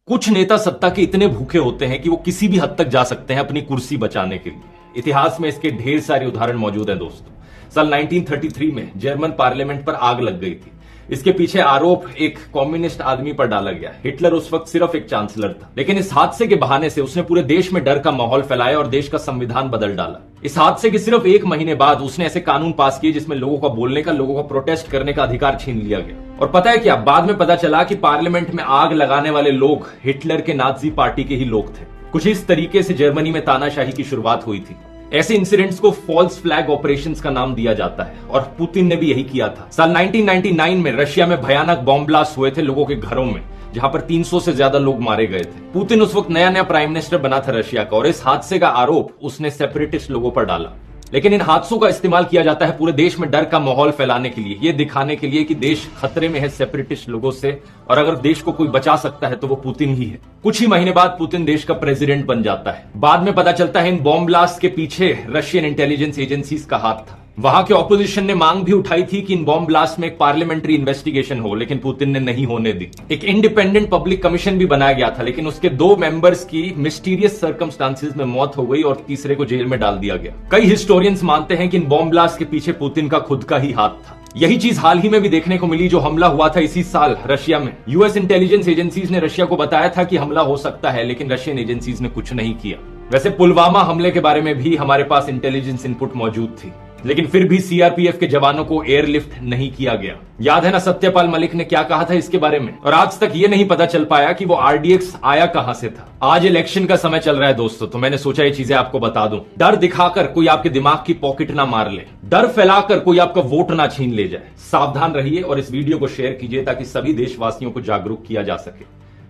कुछ नेता सत्ता के इतने भूखे होते हैं कि वो किसी भी हद तक जा सकते हैं अपनी कुर्सी बचाने के लिए। इतिहास में इसके ढेर सारे उदाहरण मौजूद हैं दोस्तों। साल 1933 में जर्मन पार्लियामेंट पर आग लग गई थी। इसके पीछे आरोप एक कम्युनिस्ट आदमी पर डाला गया। हिटलर उस वक्त सिर्फ एक चांसलर था, लेकिन इस हादसे के बहाने से उसने पूरे देश में डर का माहौल फैलाया और देश का संविधान बदल डाला। इस हादसे के सिर्फ एक महीने बाद उसने ऐसे कानून पास किए जिसमें लोगों का बोलने का, लोगों का प्रोटेस्ट करने का अधिकार छीन लिया गया। और पता है क्या, बाद में पता चला कि पार्लियामेंट में आग लगाने वाले लोग हिटलर के नाजी पार्टी के ही लोग थे। कुछ इस तरीके से जर्मनी में तानाशाही की शुरुआत हुई थी। ऐसे इंसिडेंट्स को फॉल्स फ्लैग ऑपरेशंस का नाम दिया जाता है और पुतिन ने भी यही किया था। साल 1999 में रशिया में भयानक बॉम्ब ब्लास्ट हुए थे लोगों के घरों में, जहां पर 300 से ज्यादा लोग मारे गए थे। पुतिन उस वक्त नया नया प्राइम मिनिस्टर बना था रशिया का, और इस हादसे का आरोप उसने सेपरेटिस्ट लोगों पर डाला। लेकिन इन हादसों का इस्तेमाल किया जाता है पूरे देश में डर का माहौल फैलाने के लिए, ये दिखाने के लिए कि देश खतरे में है सेपरेटिस्ट लोगों से, और अगर देश को कोई बचा सकता है तो वो पुतिन ही है। कुछ ही महीने बाद पुतिन देश का प्रेसिडेंट बन जाता है। बाद में पता चलता है इन बॉम्ब ब्लास्ट के पीछे रशियन इंटेलिजेंस एजेंसीज का हाथ था। वहां के ऑपोजिशन ने मांग भी उठाई थी कि इन बॉम्ब ब्लास्ट में एक पार्लियामेंट्री इन्वेस्टिगेशन हो, लेकिन पुतिन ने नहीं होने दी। एक इंडिपेंडेंट पब्लिक कमीशन भी बनाया गया था, लेकिन उसके 2 मेंबर्स की मिस्टीरियस सर्कमस्टांसेस में मौत हो गई और तीसरे को जेल में डाल दिया गया। कई हिस्टोरियंस मानते हैं कि इन बॉम्ब ब्लास्ट के पीछे पुतिन का खुद का ही हाथ था। यही चीज हाल ही में भी देखने को मिली, जो हमला हुआ था इसी साल रशिया में। यूएस इंटेलिजेंस एजेंसीज ने रशिया को बताया था कि हमला हो सकता है, लेकिन रशियन एजेंसीज ने कुछ नहीं किया। वैसे पुलवामा हमले के बारे में भी हमारे पास इंटेलिजेंस इनपुट मौजूद थी, लेकिन फिर भी सीआरपीएफ के जवानों को एयरलिफ्ट नहीं किया गया। याद है ना सत्यपाल मलिक ने क्या कहा था इसके बारे में? और आज तक ये नहीं पता चल पाया कि वो आरडीएक्स आया कहां से था। आज इलेक्शन का समय चल रहा है दोस्तों, तो मैंने सोचा ये चीजें आपको बता दूं। डर दिखाकर कोई आपके दिमाग की पॉकेट ना मार ले, डर फैलाकर कोई आपका वोट ना छीन ले जाए। सावधान रहिए और इस वीडियो को शेयर कीजिए ताकि सभी देशवासियों को जागरूक किया जा सके।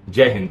जय हिंद।